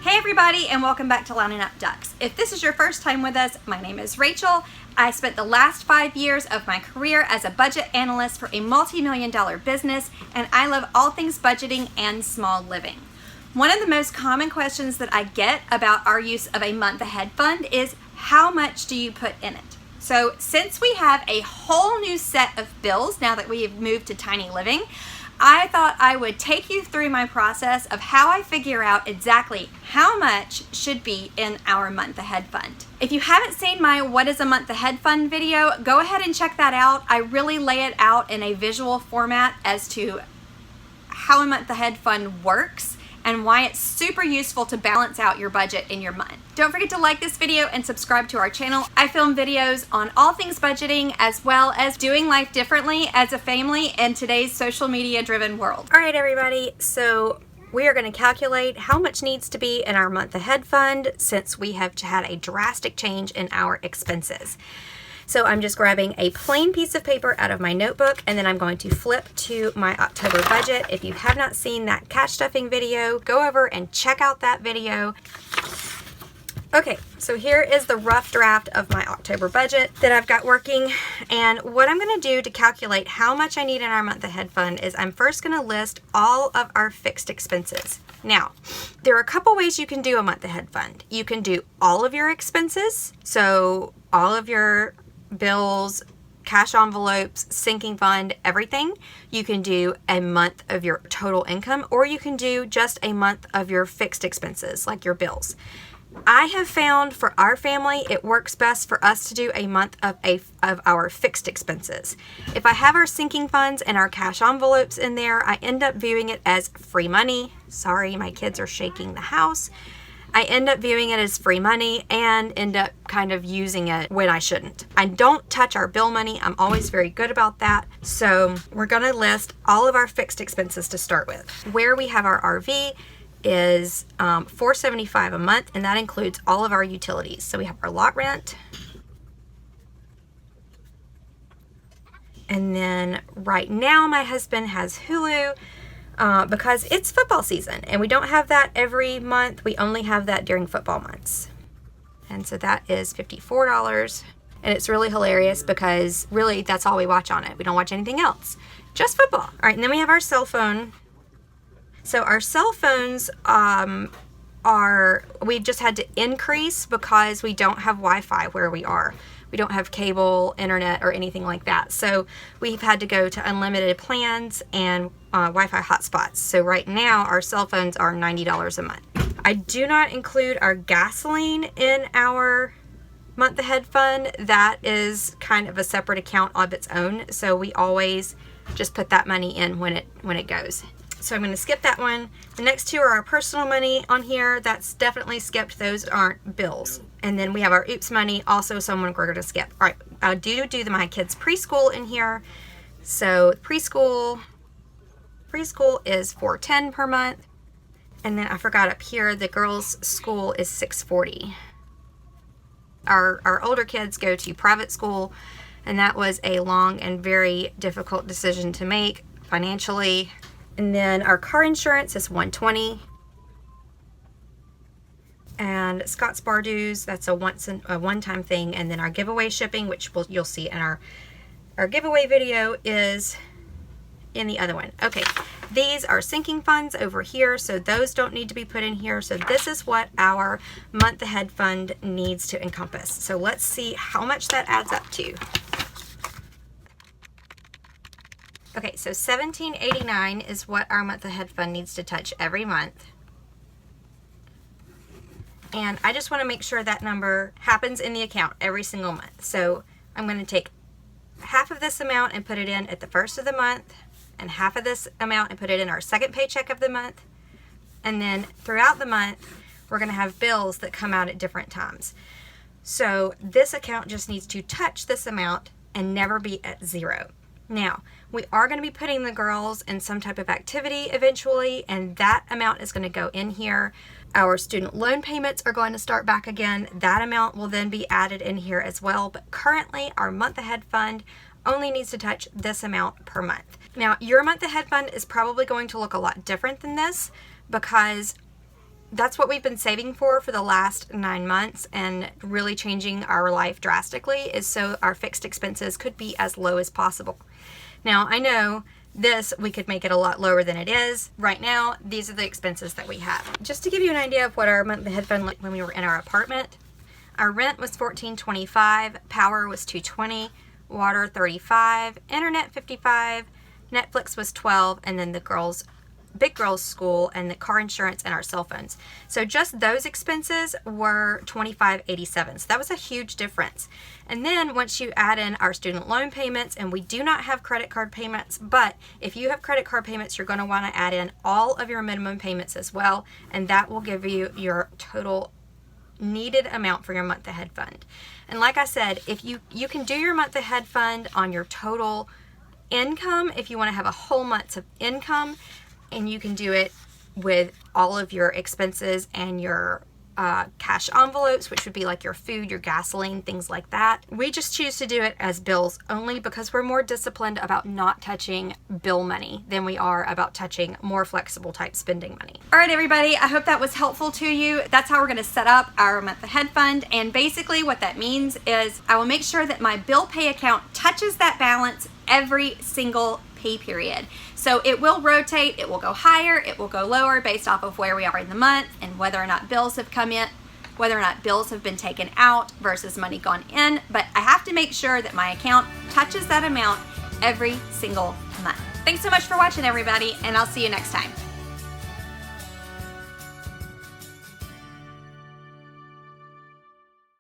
Hey everybody, and welcome back to Lining Up Ducks. If this is your first time with us, my name is Rachel. I spent the last 5 years of my career as a budget analyst for a multi-million-dollar business, and I love all things budgeting and small living. One of the most common questions that I get about our use of a month ahead fund is, how much do you put in it? So since we have a whole new set of bills now that we have moved to tiny living, I thought I would take you through my process of how I figure out exactly how much should be in our month ahead fund. If you haven't seen my What is a Month Ahead Fund video, go ahead and check that out. I really lay it out in a visual format as to how a month ahead fund works and why it's super useful to balance out your budget in your month. Don't forget to like this video and subscribe to our channel. I film videos on all things budgeting as well as doing life differently as a family in today's social media driven world. All right, everybody, so we are going to calculate how much needs to be in our month ahead fund since we have had a drastic change in our expenses. So I'm just grabbing a plain piece of paper out of my notebook, and then I'm going to flip to my October budget. If you have not seen that cash stuffing video, go over and check out that video. Okay, so here is the rough draft of my October budget that I've got working. And what I'm going to do to calculate how much I need in our month ahead fund is I'm first going to list all of our fixed expenses. Now, there are a couple ways you can do a month ahead fund. You can do all of your expenses, so all of your bills, cash envelopes, sinking fund, everything. You can do a month of your total income, or you can do just a month of your fixed expenses, like your bills. I have found for our family, it works best for us to do a month of our fixed expenses. If I have our sinking funds and our cash envelopes in there, I end up viewing it as free money. Sorry, my kids are shaking the house. I end up viewing it as free money and end up kind of using it when I shouldn't. I don't touch our bill money. I'm always very good about that. So we're going to list all of our fixed expenses to start with. Where we have our RV is $475 a month, and that includes all of our utilities. So we have our lot rent, and then right now my husband has Hulu. Because it's football season and we don't have that every month. We only have that during football months. And so that is $54. And it's really hilarious because really that's all we watch on it. We don't watch anything else, just football. All right, and then we have our cell phone. So our cell phones we've just had to increase because we don't have Wi-Fi where we are. We don't have cable, internet, or anything like that. So we've had to go to unlimited plans and Wi-Fi hotspots. So right now our cell phones are $90 a month. I do not include our gasoline in our month ahead fund. That is kind of a separate account of its own. So we always just put that money in when it goes. So I'm going to skip that one. The next two are our personal money on here. That's definitely skipped. Those aren't bills. And then we have our oops money also, someone we're going to skip. All right, I do my kids' preschool in here. So preschool is $410 per month. And then I forgot up here, the girls' school is $640. Our older kids go to private school, and that was a long and very difficult decision to make financially. And then our car insurance is $120. And Scott's bar dues, that's a one-time thing. And then our giveaway shipping, which you'll see in our giveaway video, is in the other one. Okay, these are sinking funds over here, so those don't need to be put in here. So this is what our month ahead fund needs to encompass. So let's see how much that adds up to. Okay, so $17.89 is what our month ahead fund needs to touch every month. And I just want to make sure that number happens in the account every single month. So I'm going to take half of this amount and put it in at the first of the month, and half of this amount and put it in our second paycheck of the month. And then throughout the month, we're going to have bills that come out at different times. So this account just needs to touch this amount and never be at zero. Now, we are going to be putting the girls in some type of activity eventually, and that amount is going to go in here. Our student loan payments are going to start back again. That amount will then be added in here as well. But currently, our month ahead fund only needs to touch this amount per month. Now, your month ahead fund is probably going to look a lot different than this because that's what we've been saving for the last 9 months, and really changing our life drastically is so our fixed expenses could be as low as possible. Now, I know we could make it a lot lower than it is. Right now, these are the expenses that we have. Just to give you an idea of what our monthly head fund looked when we were in our apartment, our rent was $14.25, power was $2.20, water $35, internet $55, Netflix was $12, and then the big girls school and the car insurance and our cell phones. So just those expenses were $25.87. So that was a huge difference. And then once you add in our student loan payments, and we do not have credit card payments, but if you have credit card payments, you're going to want to add in all of your minimum payments as well, and that will give you your total needed amount for your month ahead fund. And like I said, if you can do your month ahead fund on your total income if you want to have a whole month of income, and you can do it with all of your expenses and your cash envelopes, which would be like your food, your gasoline, things like that. We just choose to do it as bills only because we're more disciplined about not touching bill money than we are about touching more flexible type spending money. All right, everybody, I hope that was helpful to you. That's how we're going to set up our month ahead fund. And basically what that means is I will make sure that my bill pay account touches that balance every single pay period. So it will rotate, it will go higher, it will go lower based off of where we are in the month and whether or not bills have come in, whether or not bills have been taken out versus money gone in. But I have to make sure that my account touches that amount every single month. Thanks so much for watching, everybody, and I'll see you next time.